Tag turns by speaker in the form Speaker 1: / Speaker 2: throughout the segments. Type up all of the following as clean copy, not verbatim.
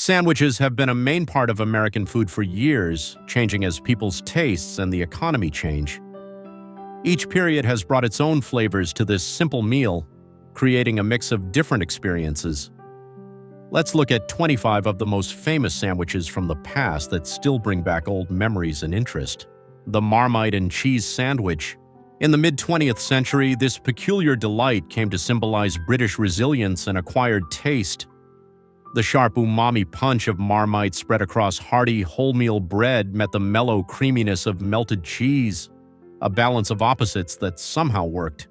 Speaker 1: Sandwiches have been a main part of American food for years, changing as people's tastes and the economy change. Each period has brought its own flavors to this simple meal, creating a mix of different experiences. Let's look at 25 of the most famous sandwiches from the past that still bring back old memories and interest. The Marmite and cheese sandwich. In the mid-20th century, this peculiar delight came to symbolize British resilience and acquired taste. The sharp umami punch of Marmite spread across hearty wholemeal bread met the mellow creaminess of melted cheese, a balance of opposites that somehow worked.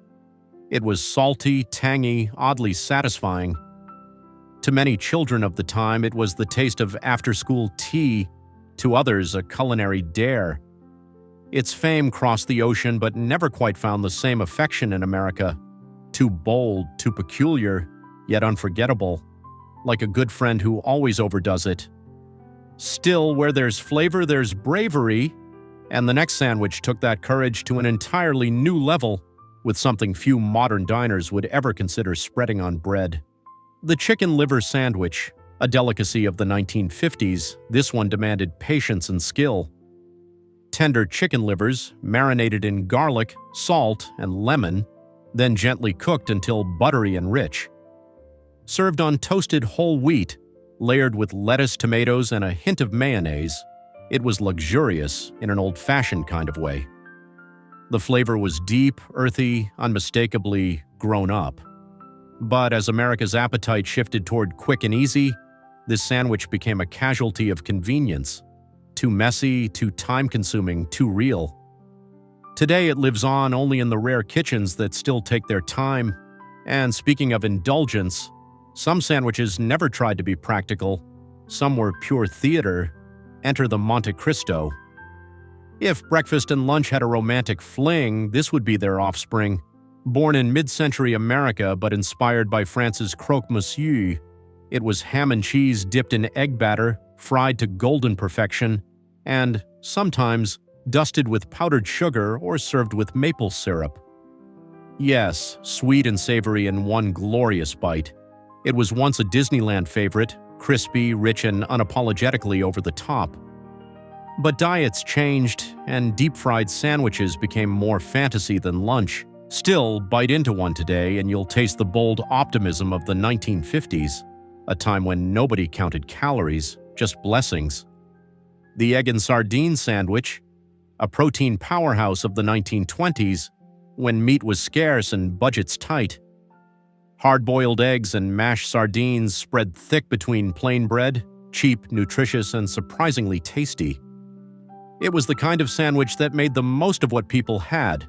Speaker 1: It was salty, tangy, oddly satisfying. To many children of the time, it was the taste of after-school tea, to others a culinary dare. Its fame crossed the ocean but never quite found the same affection in America. Too bold, too peculiar, yet unforgettable. Like a good friend who always overdoes it. Still, where there's flavor, there's bravery, and the next sandwich took that courage to an entirely new level, with something few modern diners would ever consider spreading on bread. The chicken liver sandwich, a delicacy of the 1950s, this one demanded patience and skill. Tender chicken livers, marinated in garlic, salt, and lemon, then gently cooked until buttery and rich. Served on toasted whole wheat, layered with lettuce, tomatoes, and a hint of mayonnaise, it was luxurious in an old-fashioned kind of way. The flavor was deep, earthy, unmistakably grown up. But as America's appetite shifted toward quick and easy, this sandwich became a casualty of convenience. Too messy, too time-consuming, too real. Today it lives on only in the rare kitchens that still take their time. And speaking of indulgence, some sandwiches never tried to be practical. Some were pure theater. Enter the Monte Cristo. If breakfast and lunch had a romantic fling, this would be their offspring. Born in mid-century America but inspired by France's croque monsieur, it was ham and cheese dipped in egg batter, fried to golden perfection, and, sometimes, dusted with powdered sugar or served with maple syrup. Yes, sweet and savory in one glorious bite. It was once a Disneyland favorite, crispy, rich, and unapologetically over the top. But diets changed, and deep-fried sandwiches became more fantasy than lunch. Still, bite into one today and you'll taste the bold optimism of the 1950s, a time when nobody counted calories, just blessings. The egg and sardine sandwich, a protein powerhouse of the 1920s, when meat was scarce and budgets tight. Hard-boiled eggs and mashed sardines spread thick between plain bread, cheap, nutritious, and surprisingly tasty. It was the kind of sandwich that made the most of what people had.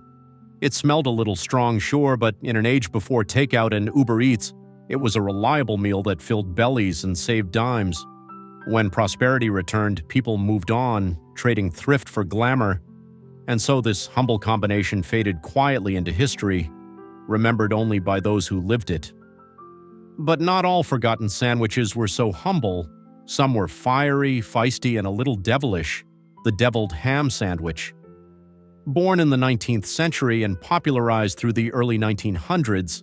Speaker 1: It smelled a little strong, sure, but in an age before takeout and Uber Eats, it was a reliable meal that filled bellies and saved dimes. When prosperity returned, people moved on, trading thrift for glamour. And so this humble combination faded quietly into history, remembered only by those who lived it. But not all forgotten sandwiches were so humble. Some were fiery, feisty, and a little devilish. The deviled ham sandwich. Born in the 19th century and popularized through the early 1900s,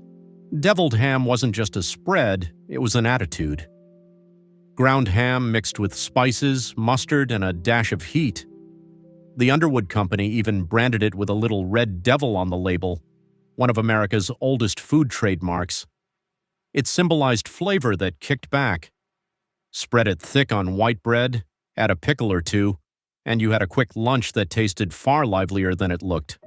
Speaker 1: deviled ham wasn't just a spread, it was an attitude. Ground ham mixed with spices, mustard, and a dash of heat. The Underwood Company even branded it with a little red devil on the label, one of America's oldest food trademarks. It symbolized flavor that kicked back. Spread it thick on white bread, add a pickle or two, and you had a quick lunch that tasted far livelier than it looked.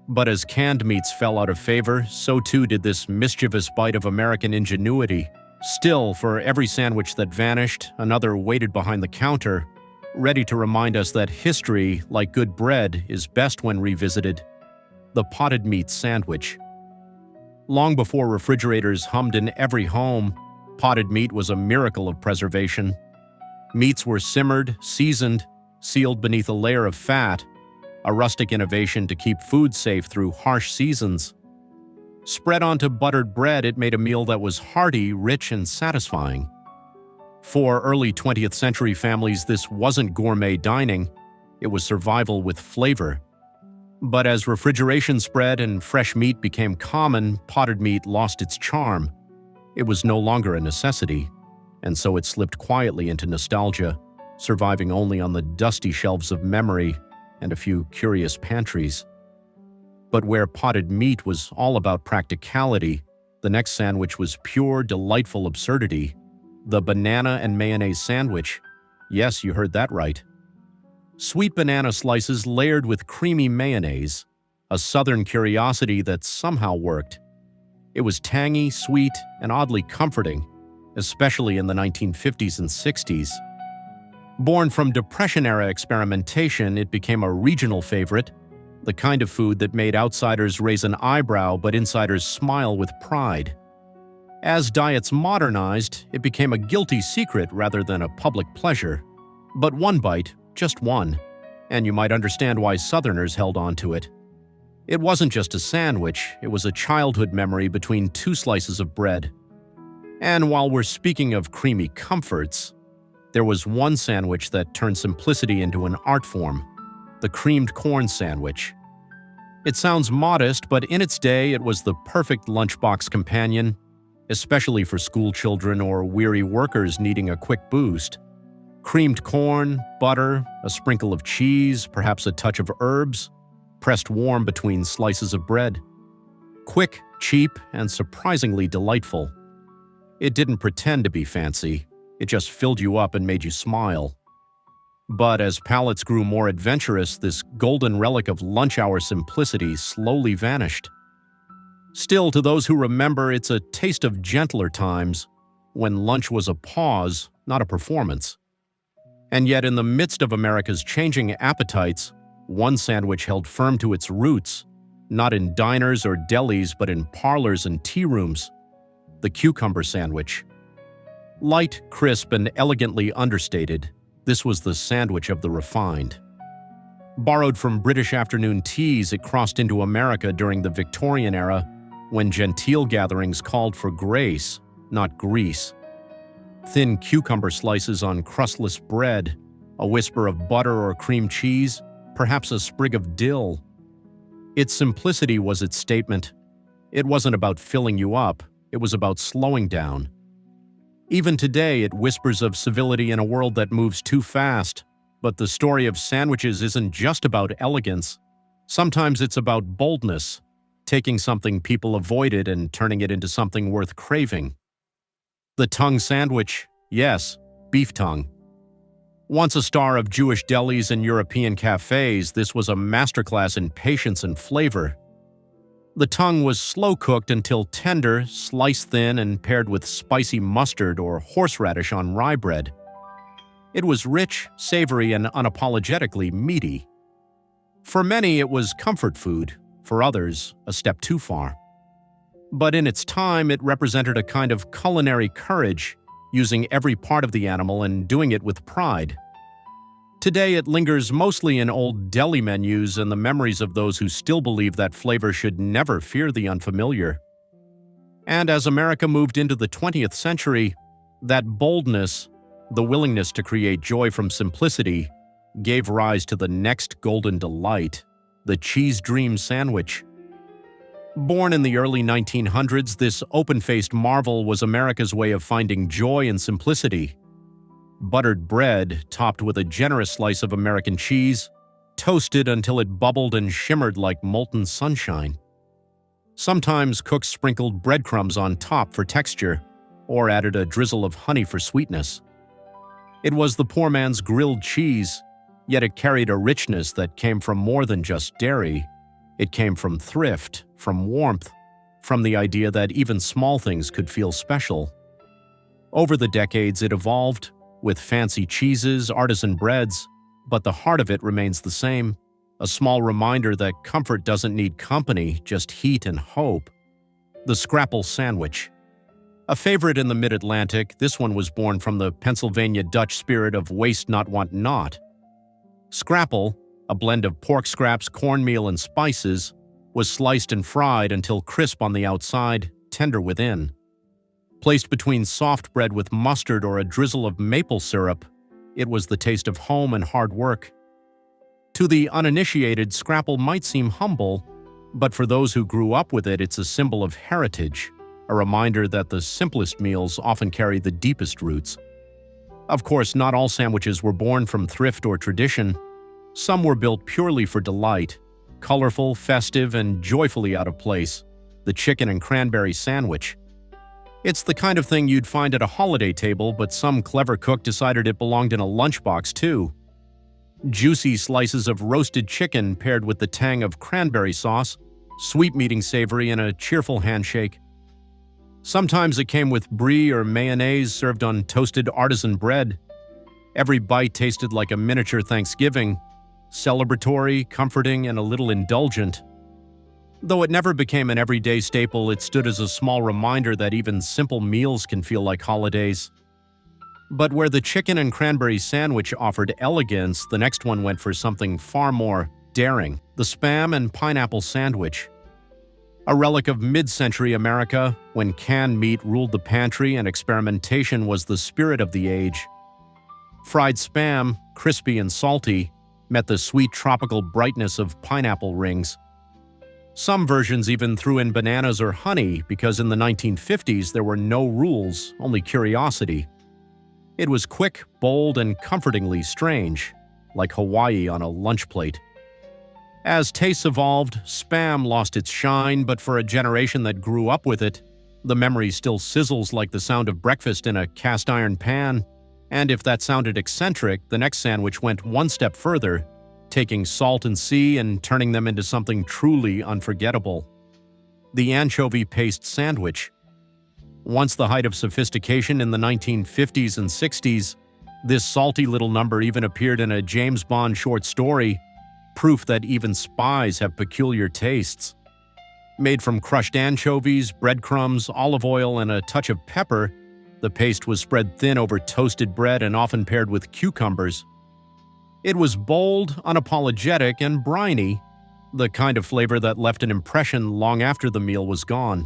Speaker 1: But as canned meats fell out of favor, so too did this mischievous bite of American ingenuity. Still, for every sandwich that vanished, another waited behind the counter, ready to remind us that history, like good bread, is best when revisited. The potted meat sandwich. Long before refrigerators hummed in every home, potted meat was a miracle of preservation. Meats were simmered, seasoned, sealed beneath a layer of fat, a rustic innovation to keep food safe through harsh seasons. Spread onto buttered bread, it made a meal that was hearty, rich, and satisfying. For early 20th century families, this wasn't gourmet dining, it was survival with flavor. But as refrigeration spread and fresh meat became common, potted meat lost its charm. It was no longer a necessity. and so it slipped quietly into nostalgia, surviving only on the dusty shelves of memory and a few curious pantries. But where potted meat was all about practicality, the next sandwich was pure, delightful absurdity. The banana and mayonnaise sandwich. Yes, you heard that right. Sweet banana slices layered with creamy mayonnaise, a southern curiosity that somehow worked. It was tangy, sweet, and oddly comforting, especially in the 1950s and 60s. Born from Depression-era experimentation, it became a regional favorite, the kind of food that made outsiders raise an eyebrow but insiders smile with pride. As diets modernized, it became a guilty secret rather than a public pleasure. But one bite, just one, and you might understand why Southerners held on to it. It wasn't just a sandwich, it was a childhood memory between two slices of bread. And while we're speaking of creamy comforts, there was one sandwich that turned simplicity into an art form: the creamed corn sandwich. It sounds modest, but in its day it was the perfect lunchbox companion, especially for school children or weary workers needing a quick boost. Creamed corn, butter, a sprinkle of cheese, perhaps a touch of herbs, pressed warm between slices of bread. Quick, cheap, and surprisingly delightful. It didn't pretend to be fancy, it just filled you up and made you smile. But as palates grew more adventurous, this golden relic of lunch hour simplicity slowly vanished. Still, to those who remember, it's a taste of gentler times, when lunch was a pause, not a performance. And yet, in the midst of America's changing appetites, one sandwich held firm to its roots, not in diners or delis, but in parlors and tea rooms: the cucumber sandwich. Light, crisp, and elegantly understated, this was the sandwich of the refined. Borrowed from British afternoon teas, it crossed into America during the Victorian era, when genteel gatherings called for grace, not grease. Thin cucumber slices on crustless bread, a whisper of butter or cream cheese, perhaps a sprig of dill. Its simplicity was its statement. It wasn't about filling you up, it was about slowing down. Even today, it whispers of civility in a world that moves too fast. But the story of sandwiches isn't just about elegance. Sometimes it's about boldness, taking something people avoided and turning it into something worth craving. The tongue sandwich, yes, beef tongue. Once a star of Jewish delis and European cafes, this was a masterclass in patience and flavor. The tongue was slow-cooked until tender, sliced thin, and paired with spicy mustard or horseradish on rye bread. It was rich, savory, and unapologetically meaty. For many, it was comfort food. For others, a step too far. But in its time, it represented a kind of culinary courage, using every part of the animal and doing it with pride. Today, it lingers mostly in old deli menus and the memories of those who still believe that flavor should never fear the unfamiliar. And as America moved into the 20th century, that boldness, the willingness to create joy from simplicity, gave rise to the next golden delight: the cheese dream sandwich. Born in the early 1900s, this open-faced marvel was America's way of finding joy in simplicity. Buttered bread, topped with a generous slice of American cheese, toasted until it bubbled and shimmered like molten sunshine. Sometimes cooks sprinkled breadcrumbs on top for texture, or added a drizzle of honey for sweetness. It was the poor man's grilled cheese, yet it carried a richness that came from more than just dairy. It came from thrift, from warmth, from the idea that even small things could feel special. Over the decades, it evolved, with fancy cheeses, artisan breads, but the heart of it remains the same: a small reminder that comfort doesn't need company, just heat and hope. The scrapple sandwich. A favorite in the mid-Atlantic, this one was born from the Pennsylvania Dutch spirit of waste not want not. Scrapple, a blend of pork scraps, cornmeal, and spices, was sliced and fried until crisp on the outside, tender within. Placed between soft bread with mustard or a drizzle of maple syrup, it was the taste of home and hard work. To the uninitiated, scrapple might seem humble, but for those who grew up with it, it's a symbol of heritage, a reminder that the simplest meals often carry the deepest roots. Of course, not all sandwiches were born from thrift or tradition. Some were built purely for delight, colorful, festive, and joyfully out of place. The chicken and cranberry sandwich. It's the kind of thing you'd find at a holiday table, but some clever cook decided it belonged in a lunchbox too. Juicy slices of roasted chicken paired with the tang of cranberry sauce, sweet meeting savory, and a cheerful handshake. Sometimes it came with brie or mayonnaise served on toasted artisan bread. Every bite tasted like a miniature Thanksgiving, celebratory, comforting, and a little indulgent. Though it never became an everyday staple, it stood as a small reminder that even simple meals can feel like holidays. But where the chicken and cranberry sandwich offered elegance, the next one went for something far more daring: the Spam and pineapple sandwich. A relic of mid-century America, when canned meat ruled the pantry and experimentation was the spirit of the age. Fried Spam, crispy and salty, met the sweet tropical brightness of pineapple rings. Some versions even threw in bananas or honey because in the 1950s there were no rules, only curiosity. It was quick, bold, and comfortingly strange, like Hawaii on a lunch plate. As tastes evolved, Spam lost its shine, but for a generation that grew up with it, the memory still sizzles like the sound of breakfast in a cast-iron pan. And if that sounded eccentric, the next sandwich went one step further, taking salt and sea and turning them into something truly unforgettable. The anchovy paste sandwich. Once the height of sophistication in the 1950s and 60s, this salty little number even appeared in a James Bond short story, proof that even spies have peculiar tastes. Made from crushed anchovies, breadcrumbs, olive oil, and a touch of pepper, the paste was spread thin over toasted bread and often paired with cucumbers. It was bold, unapologetic, and briny, the kind of flavor that left an impression long after the meal was gone.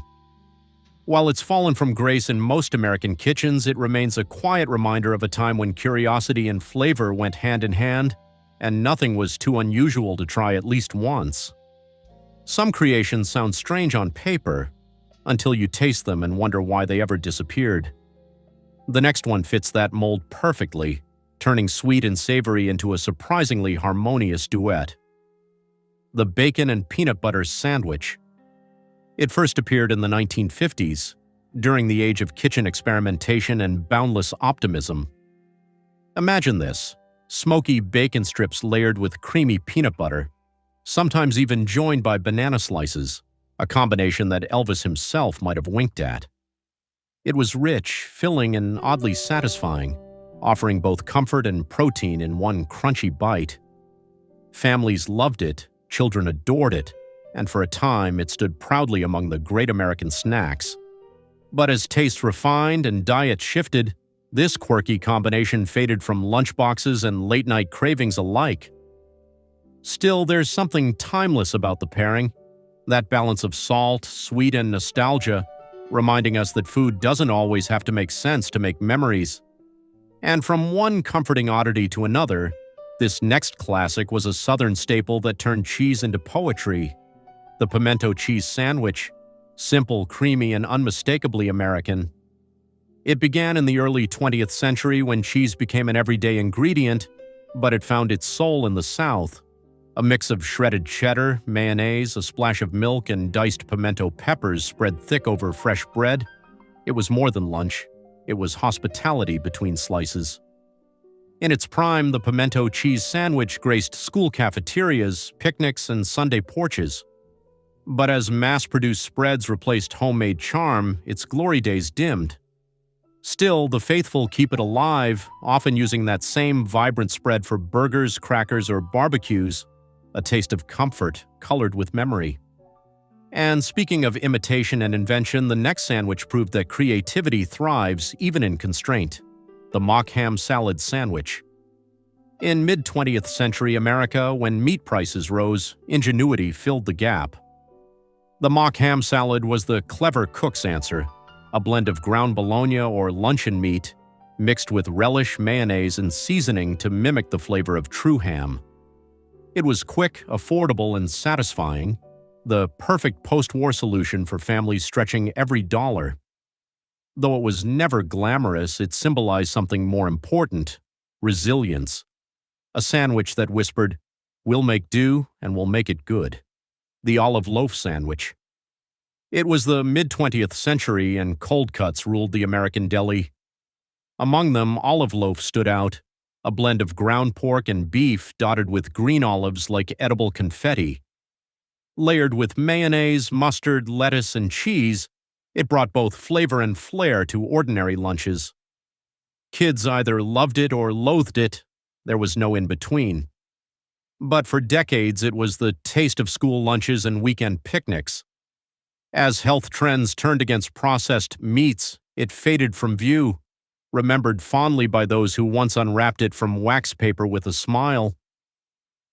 Speaker 1: While it's fallen from grace in most American kitchens, it remains a quiet reminder of a time when curiosity and flavor went hand in hand, and nothing was too unusual to try at least once. Some creations sound strange on paper, until you taste them and wonder why they ever disappeared. The next one fits that mold perfectly, turning sweet and savory into a surprisingly harmonious duet. The bacon and peanut butter sandwich. It first appeared in the 1950s, during the age of kitchen experimentation and boundless optimism. Imagine this: smoky bacon strips layered with creamy peanut butter, sometimes even joined by banana slices, a combination that Elvis himself might have winked at. It was rich, filling, and oddly satisfying, offering both comfort and protein in one crunchy bite. Families loved it, children adored it, and for a time it stood proudly among the great American snacks. But as tastes refined and diet shifted, this quirky combination faded from lunchboxes and late-night cravings alike. Still, there's something timeless about the pairing, that balance of salt, sweet, and nostalgia, reminding us that food doesn't always have to make sense to make memories. And from one comforting oddity to another, this next classic was a Southern staple that turned cheese into poetry: the pimento cheese sandwich, simple, creamy, and unmistakably American. It began in the early 20th century when cheese became an everyday ingredient, but it found its soul in the South. A mix of shredded cheddar, mayonnaise, a splash of milk, and diced pimento peppers spread thick over fresh bread. It was more than lunch. It was hospitality between slices. In its prime, the pimento cheese sandwich graced school cafeterias, picnics, and Sunday porches. But as mass-produced spreads replaced homemade charm, its glory days dimmed. Still, the faithful keep it alive, often using that same vibrant spread for burgers, crackers, or barbecues, a taste of comfort colored with memory. And speaking of imitation and invention, the next sandwich proved that creativity thrives even in constraint: the mock ham salad sandwich. In mid-20th century America, when meat prices rose, ingenuity filled the gap. The mock ham salad was the clever cook's answer, a blend of ground bologna or luncheon meat, mixed with relish, mayonnaise, and seasoning to mimic the flavor of true ham. It was quick, affordable, and satisfying, the perfect post-war solution for families stretching every dollar. Though it was never glamorous, it symbolized something more important: resilience. A sandwich that whispered, "We'll make do and we'll make it good." The olive loaf sandwich. It was the mid-20th century and cold cuts ruled the American deli. Among them, olive loaf stood out, a blend of ground pork and beef dotted with green olives like edible confetti. Layered with mayonnaise, mustard, lettuce, and cheese, it brought both flavor and flair to ordinary lunches. Kids either loved it or loathed it. There was no in-between. But for decades, it was the taste of school lunches and weekend picnics. As health trends turned against processed meats, it faded from view, remembered fondly by those who once unwrapped it from wax paper with a smile.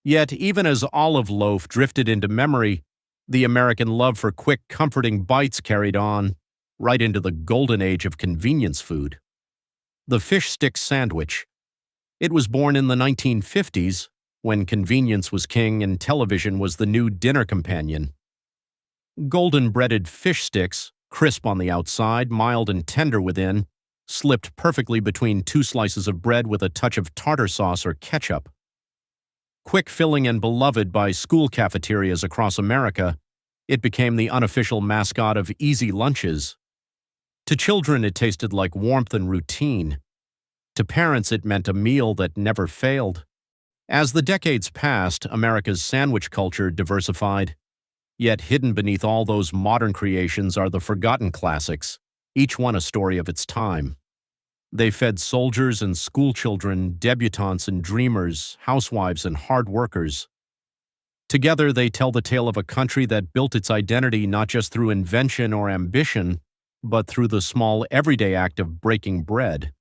Speaker 1: Yet, even as olive loaf drifted into memory, the American love for quick, comforting bites carried on, right into the golden age of convenience food. The fish stick sandwich. It was born in the 1950s, when convenience was king and television was the new dinner companion. Golden-breaded fish sticks, crisp on the outside, mild and tender within, slipped perfectly between two slices of bread with a touch of tartar sauce or ketchup. Quick filling and beloved by school cafeterias across America, it became the unofficial mascot of easy lunches. To children, it tasted like warmth and routine. To parents, it meant a meal that never failed. As the decades passed, America's sandwich culture diversified. Yet hidden beneath all those modern creations are the forgotten classics, each one a story of its time. They fed soldiers and schoolchildren, debutantes and dreamers, housewives and hard workers. Together, they tell the tale of a country that built its identity not just through invention or ambition, but through the small everyday act of breaking bread.